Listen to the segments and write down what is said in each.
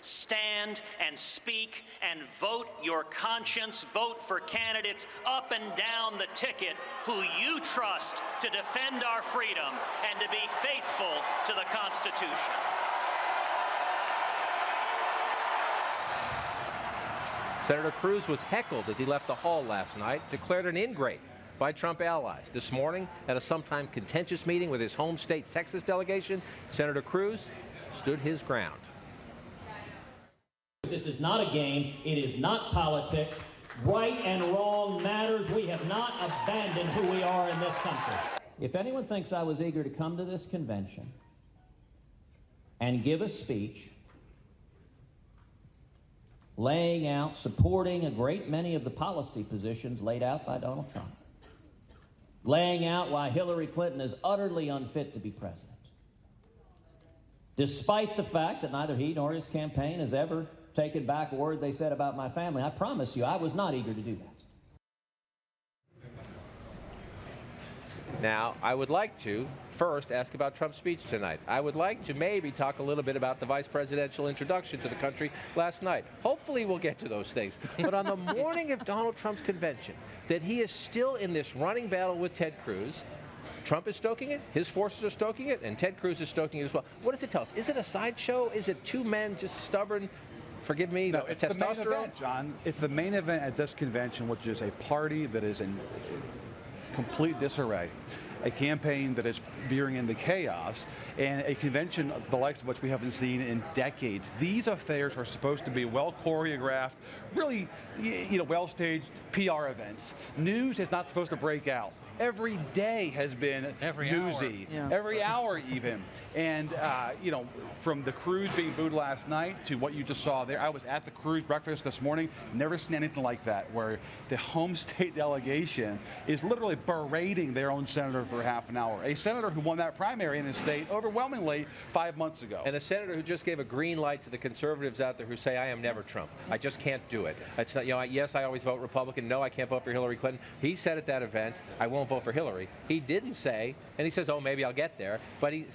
stand and speak and vote your conscience. Vote for candidates up and down the ticket who you trust to defend our freedom and to be faithful to the Constitution. Senator Cruz was heckled as he left the hall last night, declared an ingrate by Trump allies. This morning, at a sometime contentious meeting with his home state Texas delegation, Senator Cruz stood his ground. This is not a game. It is not politics. Right and wrong matters. We have not abandoned who we are in this country. If anyone thinks I was eager to come to this convention and give a speech laying out, supporting a great many of the policy positions laid out by Donald Trump, laying out why Hillary Clinton is utterly unfit to be president, despite the fact that neither he nor his campaign has ever taken back a word they said about my family. I promise you, I was not eager to do that. Now, I would like to first ask about Trump's speech tonight. I would like to maybe talk a little bit about the vice presidential introduction to the country last night. Hopefully we'll get to those things. But on the morning of Donald Trump's convention, that he is still in this running battle with Ted Cruz. Trump is stoking it, his forces are stoking it, and Ted Cruz is stoking it as well. What does it tell us? Is it a sideshow? Is it two men just stubborn, forgive me, no, it's testosterone? the main event, John. It's the main event at this convention, which is a party that is in complete disarray, a campaign that is veering into chaos, and a convention the likes of which we haven't seen in decades. These affairs are supposed to be well choreographed, really, well-staged PR events. News is not supposed to break out. Every day has been newsy, every hour even. And, from the Cruz being booed last night to what you just saw there, I was at the Cruz breakfast this morning, never seen anything like that, where the home state delegation is literally berating their own senator for half an hour. A senator who won that primary in his state overwhelmingly 5 months ago. And a senator who just gave a green light to the conservatives out there who say, I am never Trump. I just can't do it. It's not, yes, I always vote Republican. No, I can't vote for Hillary Clinton. He said at that event, I won't vote for Hillary. He didn't say, and he says, oh, maybe I'll get there, but he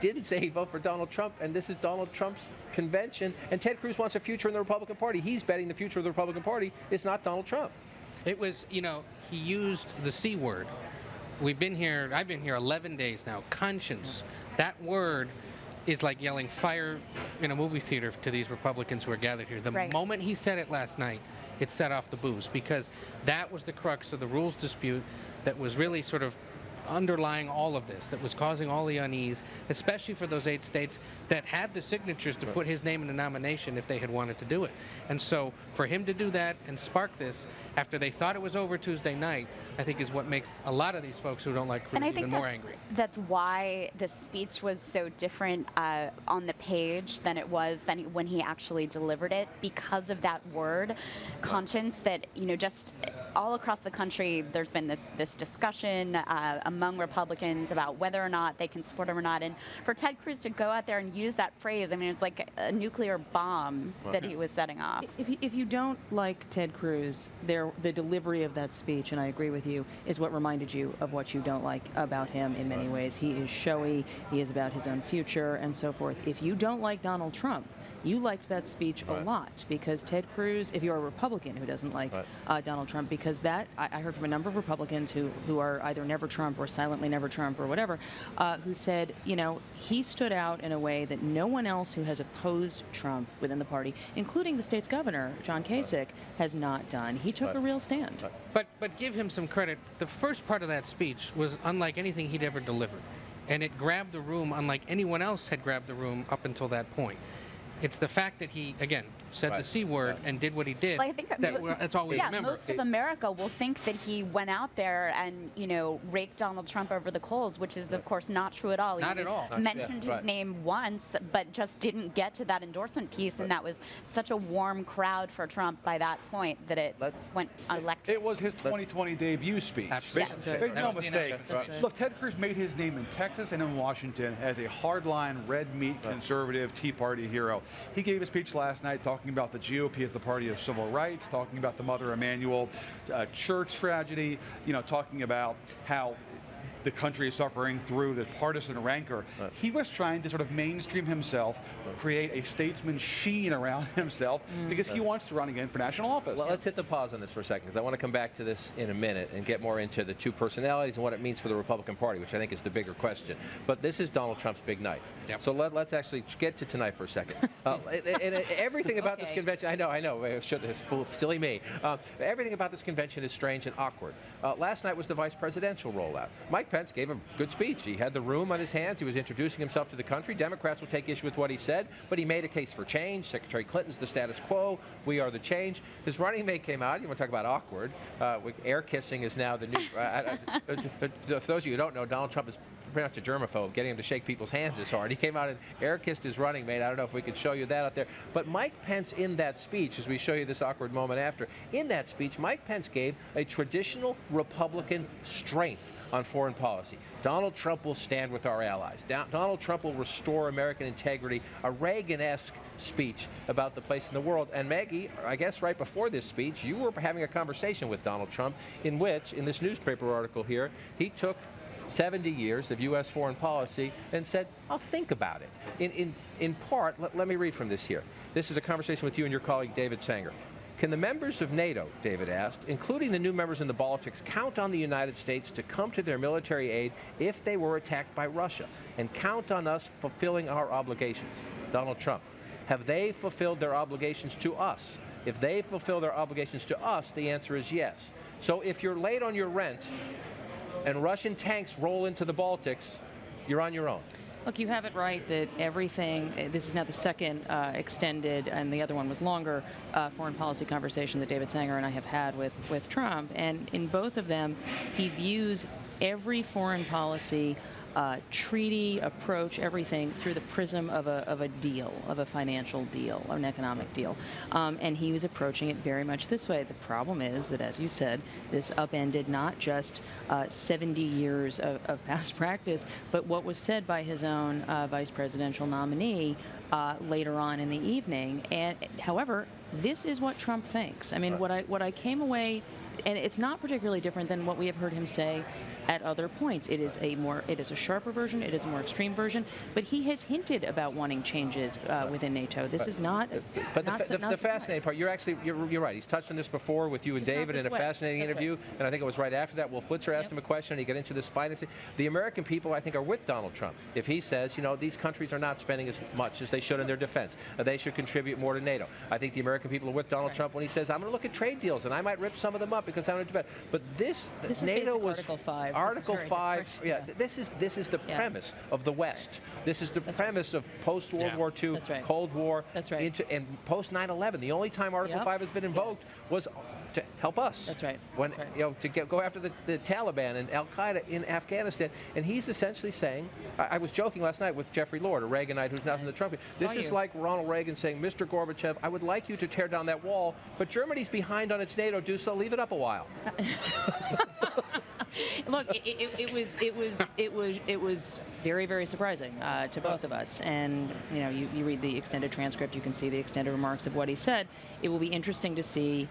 didn't say he'd vote for Donald Trump, and this is Donald Trump's convention, and Ted Cruz wants a future in the Republican Party. He's betting the future of the Republican Party is not Donald Trump. It was, he used the C word. I've been here 11 days now. Conscience. That word is like yelling fire in a movie theater to these Republicans who are gathered here. The moment he said it last night, it set off the booze, because that was the crux of the rules dispute that was really sort of underlying all of this, that was causing all the unease, especially for those 8 states that had the signatures to put his name in the nomination if they had wanted to do it. And so for him to do that and spark this after they thought it was over Tuesday night, I think is what makes a lot of these folks who don't like Cruz even more angry. That's why the speech was so different on the page than it was when he actually delivered it, because of that word, conscience, that, just all across the country, there's been this discussion among Republicans about whether or not they can support him or not. And for Ted Cruz to go out there and use that phrase, I mean, it's like a nuclear bomb that he was setting off. If you don't like Ted Cruz, the delivery of that speech, and I agree with you, is what reminded you of what you don't like about him in many ways. He is showy, he is about his own future, and so forth. If you don't like Donald Trump, you liked that speech a lot, because Ted Cruz, if you're a Republican who doesn't like Donald Trump, because that, I heard from a number of Republicans who are either never Trump or silently never Trump or whatever, who said, he stood out in a way that no one else who has opposed Trump within the party, including the state's governor, John Kasich, has not done. He took a real stand. But give him some credit. The first part of that speech was unlike anything he'd ever delivered. And it grabbed the room unlike anyone else had grabbed the room up until that point. It's the fact that he, again, said the C word and did what he did. Well, I think that's all we remember. Most of America will think that he went out there and, raked Donald Trump over the coals, which is, of course, not true at all. Not at all. He mentioned his name once, but just didn't get to that endorsement piece, and that was such a warm crowd for Trump by that point that it went electric. It was his 2020 debut speech. Absolutely. Make no mistake. Look, Ted Cruz made his name in Texas and in Washington as a hardline, red meat, conservative Tea Party hero. He gave a speech last night talking about the GOP as the party of civil rights, talking about the Mother Emanuel church tragedy, talking about how the country is suffering through the partisan rancor. He was trying to sort of mainstream himself, create a statesman sheen around himself, because he wants to run again for national office. Well, let's hit the pause on this for a second, because I want to come back to this in a minute and get more into the two personalities and what it means for the Republican Party, which I think is the bigger question. But this is Donald Trump's big night. Yep. So let's actually get to tonight for a second. And everything about this convention, I know, it's silly me. Everything about this convention is strange and awkward. Last night was the vice presidential rollout. Mike Pence gave a good speech. He had the room on his hands. He was introducing himself to the country. Democrats will take issue with what he said, but he made a case for change. Secretary Clinton's the status quo. We are the change. His running mate came out. You want to talk about awkward? Air kissing is now the new. For those of you who don't know, Donald Trump is pretty much a germaphobe, getting him to shake people's hands this hard. He came out and air kissed his running mate. I don't know if we could show you that out there. But Mike Pence, in that speech, as we show you this awkward moment after, in that speech, Mike Pence gave a traditional Republican strength on foreign policy. Donald Trump will stand with our allies. Donald Trump will restore American integrity, a Reagan-esque speech about the place in the world. And Maggie, I guess right before this speech, you were having a conversation with Donald Trump in which, in this newspaper article here, he took 70 years of U.S. foreign policy and said, I'll think about it. In part, let me read from this here. This is a conversation with you and your colleague David Sanger. Can the members of NATO, David asked, including the new members in the Baltics, count on the United States to come to their military aid if they were attacked by Russia, and count on us fulfilling our obligations? Donald Trump, have they fulfilled their obligations to us? If they fulfill their obligations to us, the answer is yes. So if you're late on your rent and Russian tanks roll into the Baltics, you're on your own. Look, you have it right that everything, this is now the second extended, and the other one was longer, foreign policy conversation that David Sanger and I have had with Trump. And in both of them, he views every foreign policy treaty, approach, everything through the prism of a deal, of a financial deal, an economic deal. And he was approaching it very much this way. The problem is that, as you said, this upended not just 70 years of past practice, but what was said by his own vice presidential nominee later on in the evening. And however, this is what Trump thinks. I mean, what I came away, and it's not particularly different than what we have heard him say at other points. It is a sharper version, it is a more extreme version, but he has hinted about wanting changes within NATO. This is not. But the fascinating part, you're right. He's touched on this before with you and David in a fascinating interview, and I think it was right after that. Wolf Blitzer asked him a question, and he got into this fight. The American people, I think, are with Donald Trump. If he says, these countries are not spending as much as they should in their defense, they should contribute more to NATO. I think the American people are with Donald Trump when he says, I'm going to look at trade deals, and I might rip some of them up because I'm going to do better. But this NATO was Article 5. Article 5. Yeah, this is the premise of the West. This is the premise of post-World War II, Cold War, and post-9/11. The only time Article 5 has been invoked was to help us. That's right. When to go after the Taliban and Al Qaeda in Afghanistan, and he's essentially saying, I was joking last night with Jeffrey Lord, a Reaganite who's now in the Trump. This is like Ronald Reagan saying, Mr. Gorbachev, I would like you to tear down that wall, but Germany's behind on its NATO due, so leave it up a while. Look, it was very, very surprising to both of us. And you read the extended transcript, you can see the extended remarks of what he said. It will be interesting to see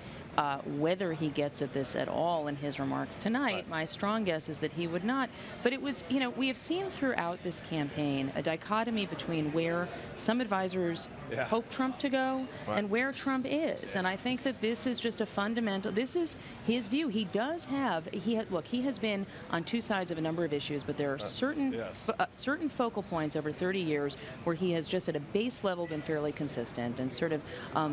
whether he gets at this at all in his remarks tonight. Right. My strong guess is that he would not. But it was, we have seen throughout this campaign a dichotomy between where some advisors hope Trump to go and where Trump is. And I think that this is just a fundamental, this is his view. He does have, he has been on two sides of a number of issues, but there are certain focal points over 30 years where he has just at a base level been fairly consistent, and sort of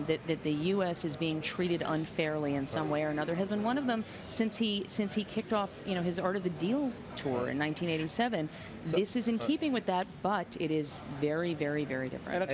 that the U.S. is being treated unfairly in some way or another has been one of them since he kicked off his Art of the Deal tour in 1987. This is in keeping with that, but it is very, very, very different.